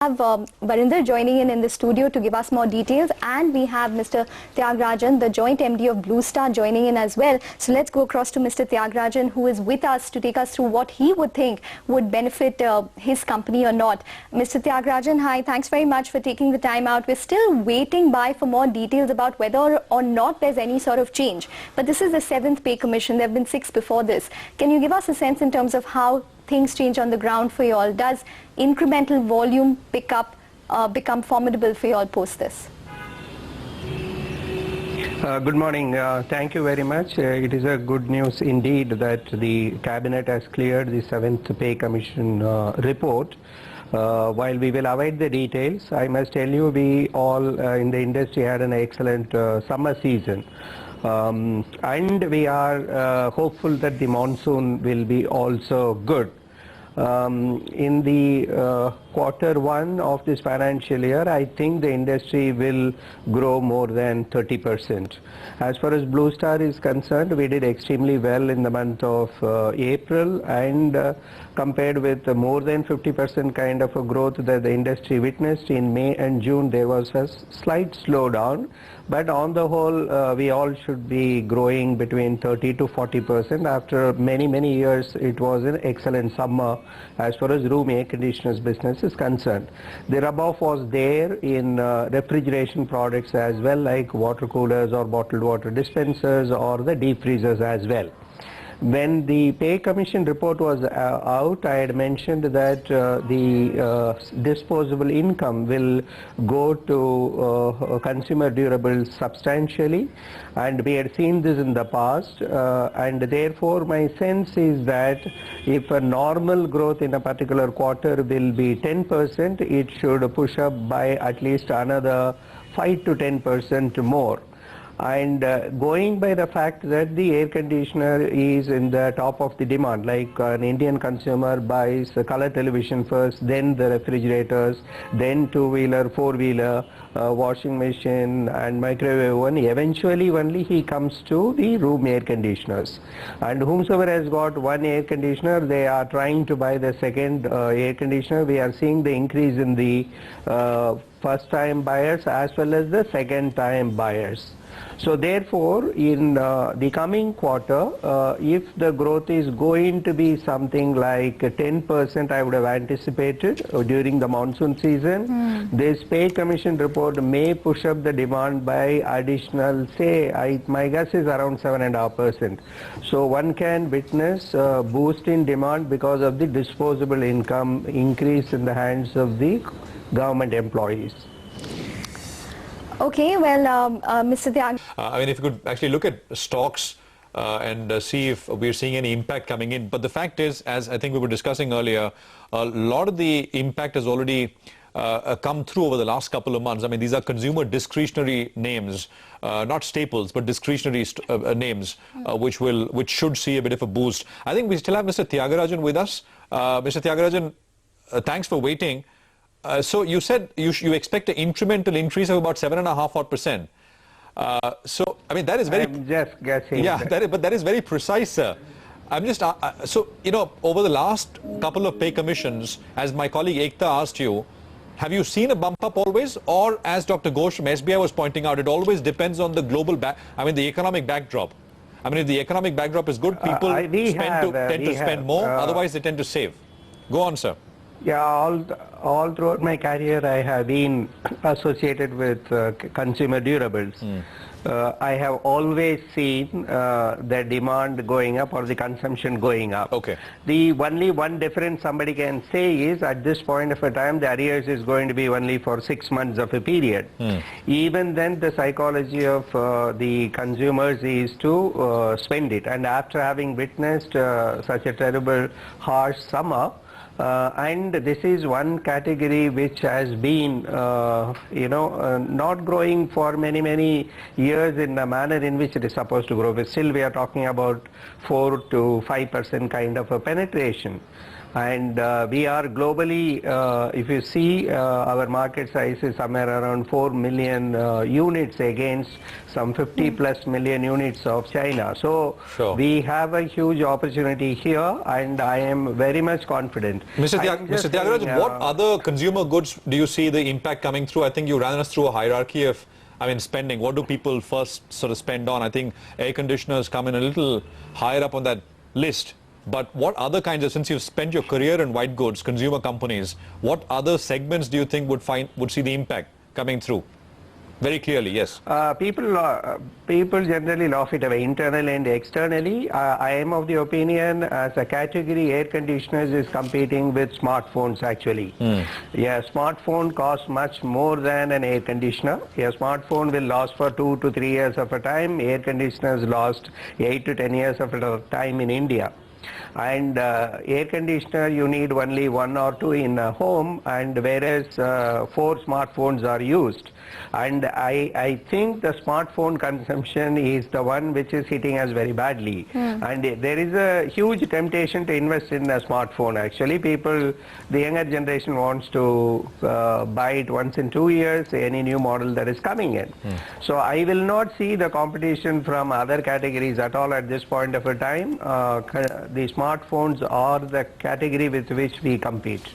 have Varinder joining in the studio to give us more details, and we have Mr. Thiagarajan, the joint MD of Blue Star, joining in as well. So let's go across to Mr. Thiagarajan, who is with us to take us through what he would think would benefit his company or not. Mr. Thiagarajan, hi, thanks very much for taking the time out. We're still waiting for more details about whether or not there's any sort of change. But this is the 7th pay commission. There have been 6 before this. Can you give us a sense in terms of how things change on the ground for you all? Does incremental volume pick up become formidable for you all post this? Good morning. Thank you very much. It is a good news indeed that the Cabinet has cleared the 7th Pay Commission report. While we will await the details, I must tell you we all in the industry had an excellent summer season. And we are hopeful that the monsoon will be also good. In the quarter 1 of this financial year, I think the industry will grow more than 30%. As far as Blue Star is concerned, we did extremely well in the month of April, and compared with more than 50% kind of a growth that the industry witnessed in May and June, there was a slight slowdown. But on the whole, we all should be growing between 30 to 40%. After many years, it was an excellent summer as far as room air conditioners business is concerned. The rub-off was there in refrigeration products as well, like water coolers or bottled water dispensers or the deep freezers as well. When the Pay Commission report was out, I had mentioned that the disposable income will go to consumer durables substantially, and we had seen this in the past, and therefore my sense is that if a normal growth in a particular quarter will be 10%, it should push up by at least another 5 to 10% more. And going by the fact that the air conditioner is in the top of the demand, like an Indian consumer buys a color television first, then the refrigerators, then two-wheeler, four-wheeler, washing machine and microwave oven, eventually only he comes to the room air conditioners. And whomsoever has got one air conditioner, they are trying to buy the second air conditioner. We are seeing the increase in the first-time buyers as well as the second-time buyers. So therefore, in the coming quarter, if the growth is going to be something like 10%, I would have anticipated during the monsoon season, this Pay Commission report may push up the demand by additional, say, my guess is around 7.5%. So one can witness a boost in demand because of the disposable income increase in the hands of the government employees. Okay, well, Mr. Thiag. I mean, if you could actually look at stocks and see if we're seeing any impact coming in. But the fact is, as I think we were discussing earlier, a lot of the impact has already come through over the last couple of months. I mean, these are consumer discretionary names, not staples, but discretionary names, which should see a bit of a boost. I think we still have Mr. Thiagarajan with us. Mr. Thiagarajan, thanks for waiting. So you said you expect an incremental increase of about 7.5%. So I mean that is very. I'm just guessing. Yeah, but that is very precise, sir. I'm just so over the last couple of pay commissions, as my colleague Ekta asked you, have you seen a bump up always, or as Dr. Ghosh from SBI was pointing out, it always depends on the global the economic backdrop. I mean, if the economic backdrop is good, people tend to spend more. Otherwise, they tend to save. Go on, sir. Yeah, all throughout my career, I have been associated with consumer durables. I have always seen the demand going up or the consumption going up. Okay. The only one difference somebody can say is at this point of a time, the arrears is going to be only for 6 months of a period. Even then, the psychology of the consumers is to spend it. And after having witnessed such a terrible, harsh summer, and this is one category which has been, not growing for many years in the manner in which it is supposed to grow. But still, we are talking about 4 to 5% kind of a penetration. And we are globally, if you see, our market size is somewhere around 4 million units against some 50 plus million units of China. So Sure. we have a huge opportunity here, and I am very much confident. Mr. Thiagarajan, what other consumer goods do you see the impact coming through? I think you ran us through a hierarchy of, spending. What do people first sort of spend on? I think air conditioners come in a little higher up on that list. But what other kinds of, since you've spent your career in white goods, consumer companies, what other segments do you think would see the impact coming through? Very clearly, yes. People generally laugh it away internally and externally. I am of the opinion, as a category, air conditioners is competing with smartphones actually. Yeah, smartphone costs much more than an air conditioner. A smartphone will last for 2 to 3 years of a time. Air conditioners last 8 to 10 years of a time in India. And air conditioner, you need only 1 or 2 in a home, and whereas 4 smartphones are used. And I think the smartphone consumption is the one which is hitting us very badly. And there is a huge temptation to invest in a smartphone actually. People, the younger generation wants to buy it once in 2 years, any new model that is coming in. So I will not see the competition from other categories at all at this point of a time. The smartphones are the category with which we compete.